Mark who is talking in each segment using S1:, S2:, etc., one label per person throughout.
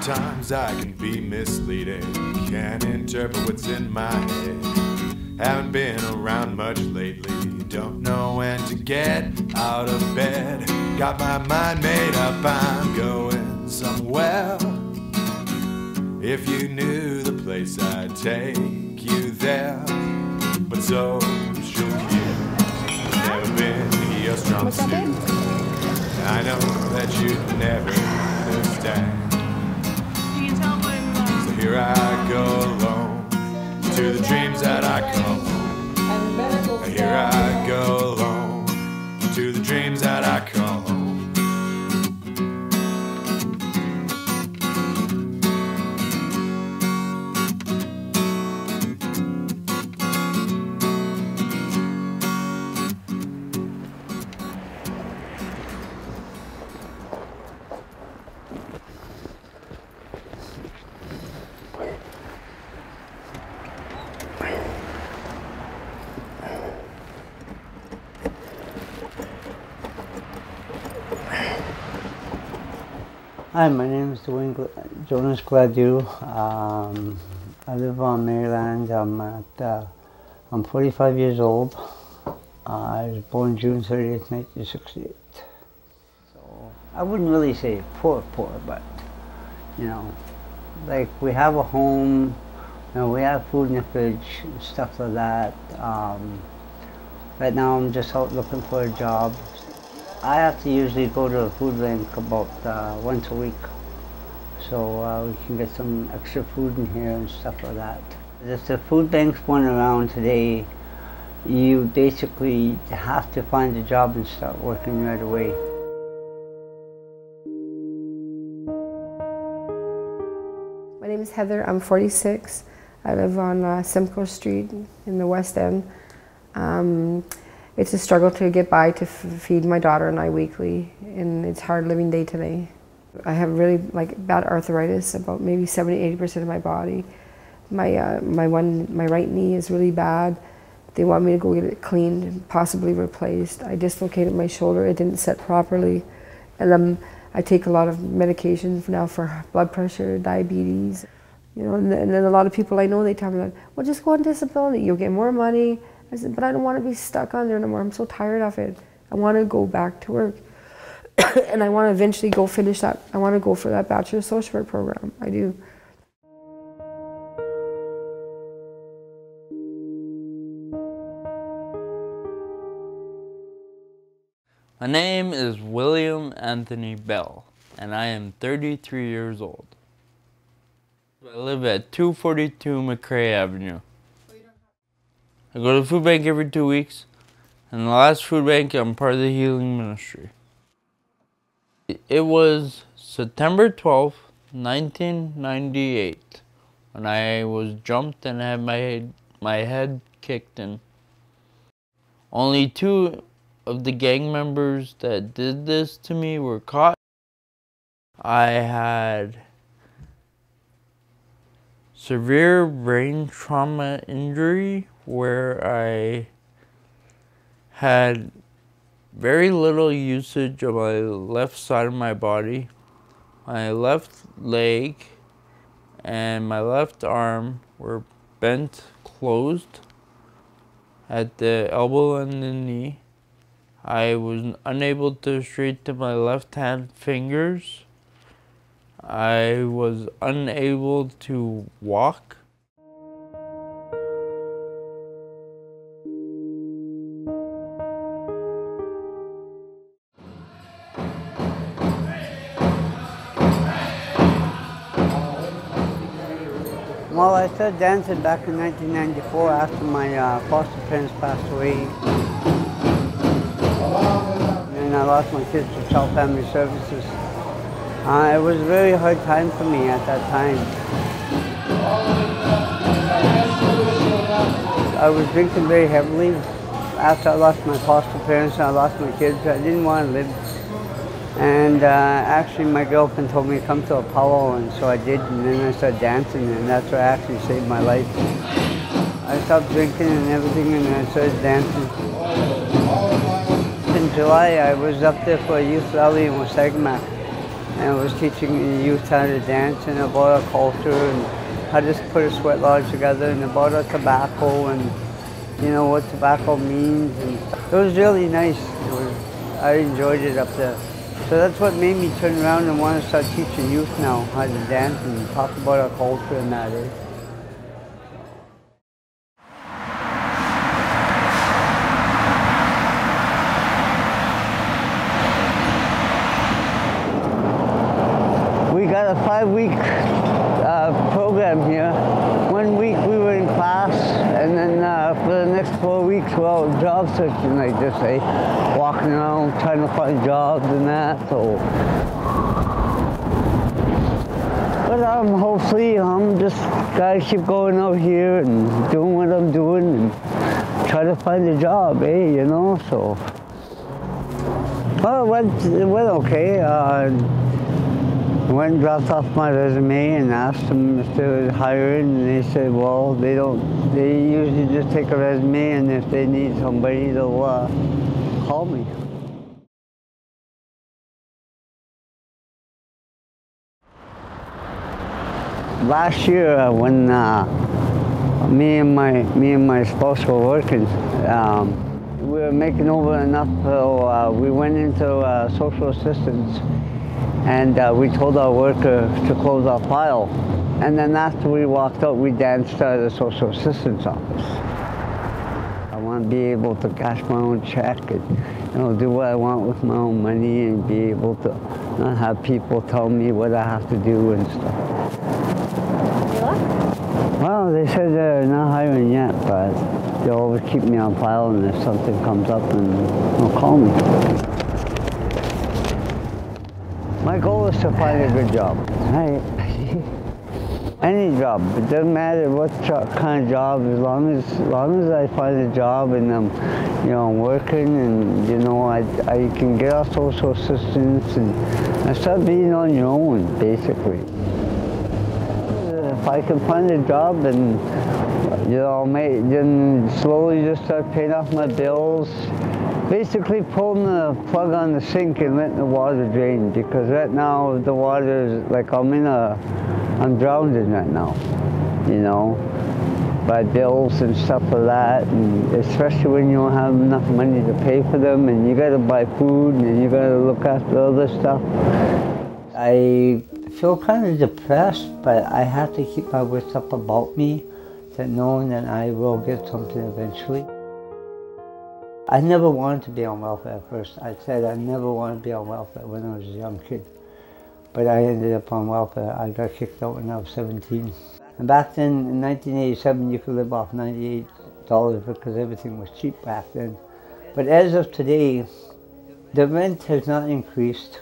S1: Sometimes I can be misleading, can't interpret what's in my head. Haven't been around much lately, don't know when to get out of bed. Got my mind made up, I'm going somewhere. If you knew the place, I'd take you there. But social cues have never been your strong suit. I know that you'd never understand. So here I go alone to the dreams that I come home. Here I go alone to the dreams that I come home.
S2: Hi, my name is Dwayne Gladue. I live on Maryland. I'm 45 years old. I was born June 30th, 1968. So I wouldn't really say poor, but you know, like we have a home, you know, we have food in the fridge and stuff like that. Right now I'm just out looking for a job. I have to usually go to a food bank about once a week, so we can get some extra food in here and stuff like that. If the food banks weren't around today, you basically have to find a job and start working right away.
S3: My name is Heather, I'm 46. I live on Simcoe Street in the West End. It's a struggle to get by to feed my daughter and I weekly, and it's hard living day to day. I have really bad arthritis, about maybe 70–80% of my body. My right knee is really bad. They want me to go get it cleaned and possibly replaced. I dislocated my shoulder, it didn't set properly. And I take a lot of medications now for blood pressure, diabetes. You know, and then a lot of people I know, they tell me that, well, just go on disability, you'll get more money. I said, but I don't want to be stuck on there no more. I'm so tired of it. I want to go back to work. And I want to eventually go finish that. I want to go for that Bachelor of Social Work program. I do.
S4: My name is William Anthony Bell, and I am 33 years old. I live at 242 McCrae Avenue. I go to the food bank every 2 weeks, and the last food bank, I'm part of the healing ministry. It was September 12th, 1998, when I was jumped and had my head kicked in. Only 2 of the gang members that did this to me were caught. I had severe brain trauma injury where I had very little usage of my left side of my body. My left leg and my left arm were bent closed at the elbow and the knee. I was unable to straighten my left hand fingers. I was unable to walk.
S2: Well, I started dancing back in 1994 after my foster parents passed away. And I lost my kids to Child Family Services. It was a very hard time for me at that time. I was drinking very heavily. After I lost my foster parents and I lost my kids, I didn't want to live. And actually my girlfriend told me to come to Apollo, and so I did, and then I started dancing, and that's what actually saved my life. I stopped drinking and everything, and I started dancing. In July, I was up there for a youth rally in Winnipeg, and I was teaching the youth how to dance and about our culture and how to put a sweat lodge together and about our tobacco and you know what tobacco means. And it was really nice. I enjoyed it up there. So that's what made me turn around and want to start teaching youth now how to dance and talk about our culture and that. We got a 5-week program here. 1 week we were in class, and then for the next 4 weeks we're out job searching, like just say, walking around trying to find jobs and that. So, but hopefully I'm just gotta keep going out here and doing what I'm doing and try to find a job, you know. So, well, it went okay. Went and dropped off my resume and asked them if they were hiring, and they said, well, they usually just take a resume, and if they need somebody, they'll call me. Last year, when me and my spouse were working, we were making over enough, so we went into social assistance. And we told our worker to close our file. And then after we walked out, we danced out of the social assistance office. I want to be able to cash my own check and do what I want with my own money and be able to not have people tell me what I have to do and stuff. Well, they said they're not hiring yet, but they'll always keep me on file, and if something comes up, then they'll call me. My goal is to find a good job. Any job. It doesn't matter what kind of job, as long as I find a job and I'm working and I can get off social assistance and start being on your own, basically. If I can find a job and then slowly just start paying off my bills. Basically pulling the plug on the sink and letting the water drain, because right now the water is like I'm drowning right now, by bills and stuff like that, and especially when you don't have enough money to pay for them, and you gotta buy food and you gotta look after other stuff. I feel kind of depressed, but I have to keep my wits up about me, that knowing that I will get something eventually. I never wanted to be on welfare at first. I said I never wanted to be on welfare when I was a young kid. But I ended up on welfare. I got kicked out when I was 17. And back then, in 1987, you could live off $98 because everything was cheap back then. But as of today, the rent has not increased.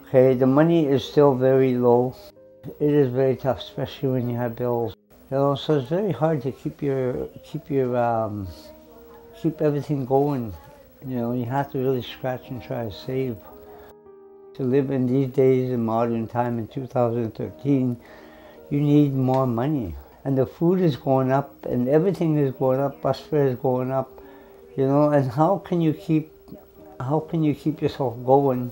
S2: Okay, the money is still very low. It is very tough, especially when you have bills. So it's very hard to keep everything going. You have to really scratch and try to save. To live in these days in modern time in 2013, you need more money. And the food is going up and everything is going up, bus fare is going up, and how can you keep yourself going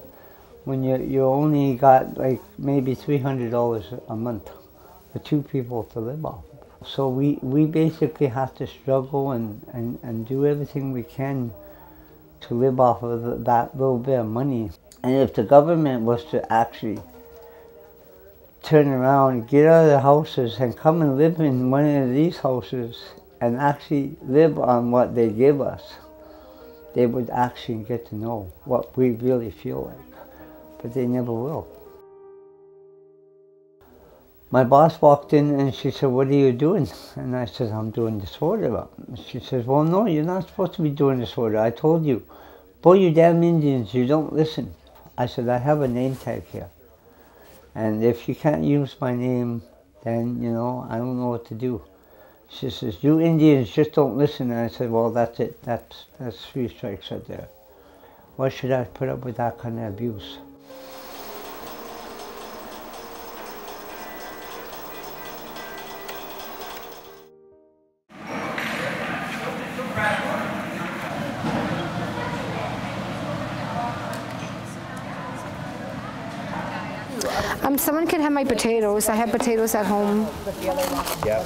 S2: when you only got like maybe $300 a month for 2 people to live off? So we basically have to struggle and do everything we can to live off of that little bit of money. And if the government was to actually turn around, get out of their houses and come and live in one of these houses and actually live on what they give us, they would actually get to know what we really feel like. But they never will. My boss walked in and she said, "What are you doing?" And I said, "I'm doing this order up." She says, "Well, no, you're not supposed to be doing this order. I told you. Boy, you damn Indians, you don't listen." I said, "I have a name tag here. And if you can't use my name, then, I don't know what to do." She says, "You Indians just don't listen." And I said, "Well, that's it. That's 3 strikes right there. Why should I put up with that kind of abuse?"
S3: Someone can have my potatoes. I have potatoes at home.
S5: Yeah.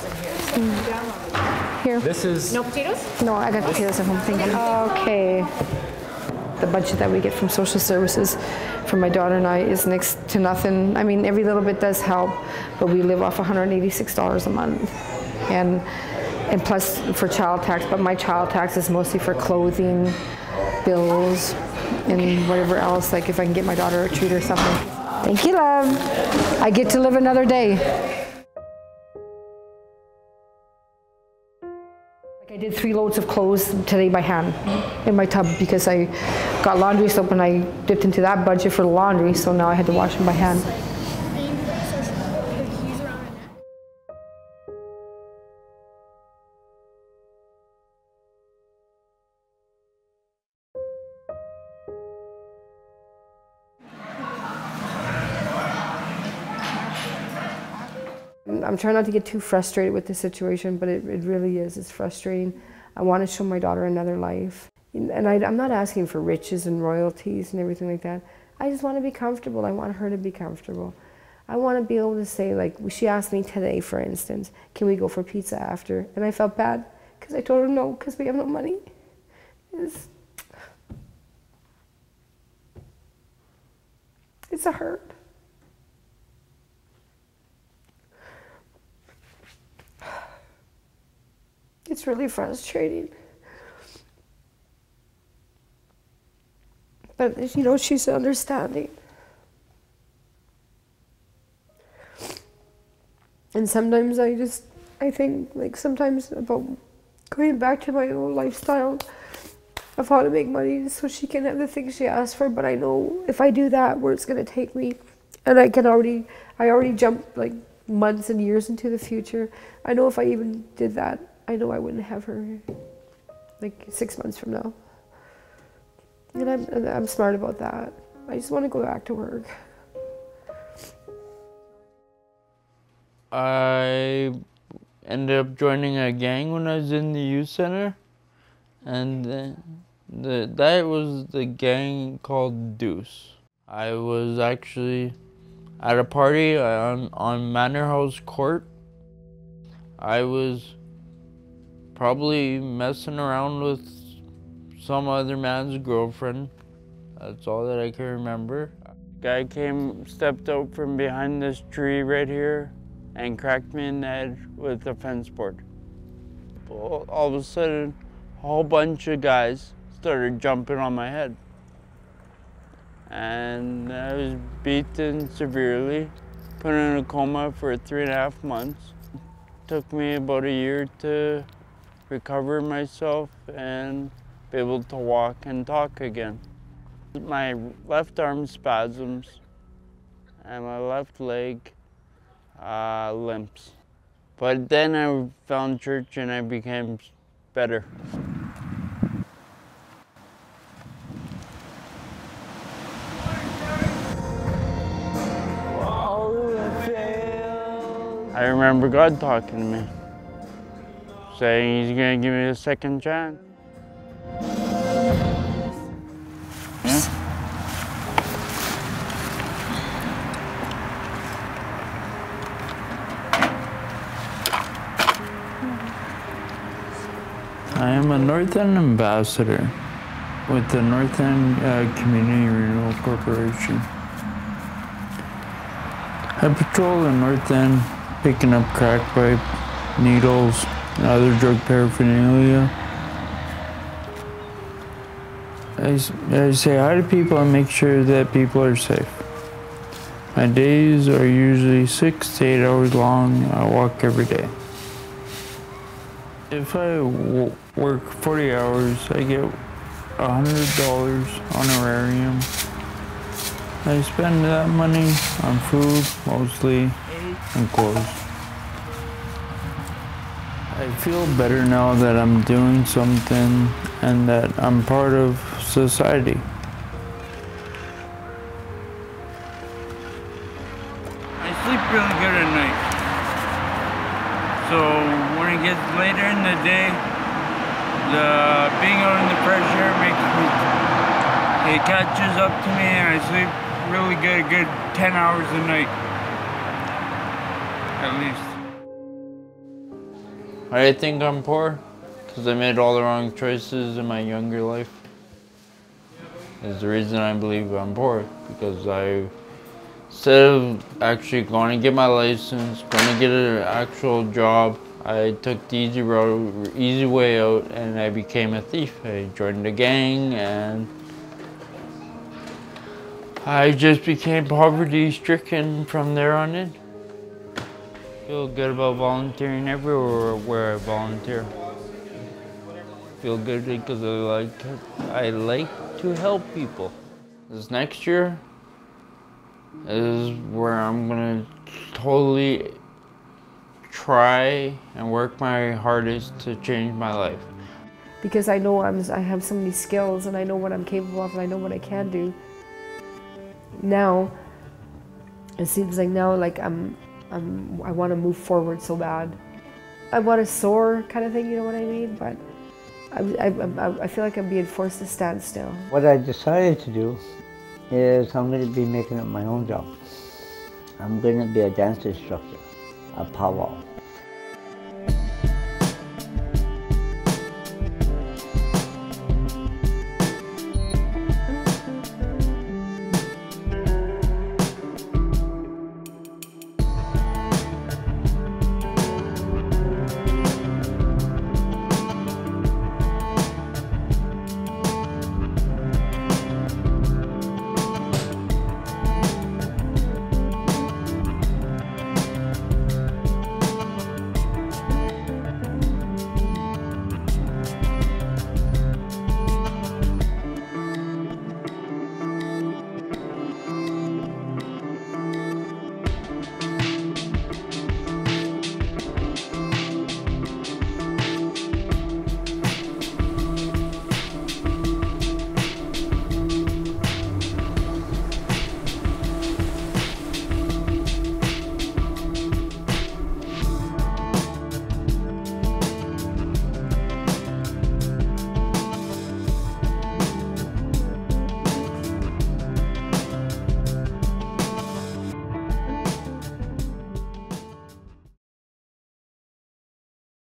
S3: Here.
S5: This is...
S6: No potatoes?
S3: No, I got potatoes at home. Thank you. Okay. The budget that we get from social services for my daughter and I is next to nothing. I mean, every little bit does help, but we live off $186 a month. And plus for child tax, but my child tax is mostly for clothing, bills, and whatever else, like if I can get my daughter a treat or something. Thank you, love. I get to live another day. I did 3 loads of clothes today by hand in my tub because I got laundry soap and I dipped into that budget for the laundry, so now I had to wash them by hand. I'm trying not to get too frustrated with the situation, but it really is. It's frustrating. I want to show my daughter another life. And I'm not asking for riches and royalties and everything like that. I just want to be comfortable. I want her to be comfortable. I want to be able to say, like, she asked me today, for instance, can we go for pizza after? And I felt bad because I told her no, because we have no money. It's a hurt. It's really frustrating. But, you know, she's understanding. And sometimes I think, like, sometimes about going back to my old lifestyle of how to make money so she can have the things she asked for. But I know if I do that, where it's going to take me, and I already jumped, like, months and years into the future. I know if I even did that, I know I wouldn't have her like 6 months from now. And I'm smart about that. I just want to go back to work.
S4: I ended up joining a gang when I was in the youth center, and that was the gang called Deuce. I was actually at a party on Manor House Court. I was probably messing around with some other man's girlfriend. That's all that I can remember. Guy stepped out from behind this tree right here and cracked me in the head with a fence board. All of a sudden, a whole bunch of guys started jumping on my head. And I was beaten severely, put in a coma for 3.5 months. Took me about a year to recover myself and be able to walk and talk again. My left arm spasms and my left leg limps. But then I found church and I became better. I remember God talking to me, saying He's going to give me a second chance. I am a North End ambassador with the North End Community Renewal Corporation. I patrol the North End, picking up crack pipe, needles, and other drug paraphernalia. I say hi to people and make sure that people are safe. My days are usually 6 to 8 hours long. I walk every day. If I work 40 hours, I get $100 honorarium. I spend that money on food, mostly, and clothes. I feel better now that I'm doing something and that I'm part of society. I sleep really good at night. So when it gets later in the day, being out in the fresh air it catches up to me and I sleep really good, 10 hours a night. at least. I think I'm poor because I made all the wrong choices in my younger life. Is the reason I believe I'm poor, because instead of actually going to get my license, going to get an actual job, I took the easy way out, and I became a thief. I joined a gang, and I just became poverty-stricken from there on in. I feel good about volunteering everywhere where I volunteer. I feel good because I like to help people. This next year is where I'm gonna totally try and work my hardest to change my life.
S3: Because I know I have so many skills, and I know what I'm capable of, and I know what I can do. Now, it seems like now, like I want to move forward so bad. I want to soar, kind of thing, you know what I mean? But I feel like I'm being forced to stand still.
S2: What I decided to do is I'm going to be making up my own job. I'm going to be a dance instructor, a powwow.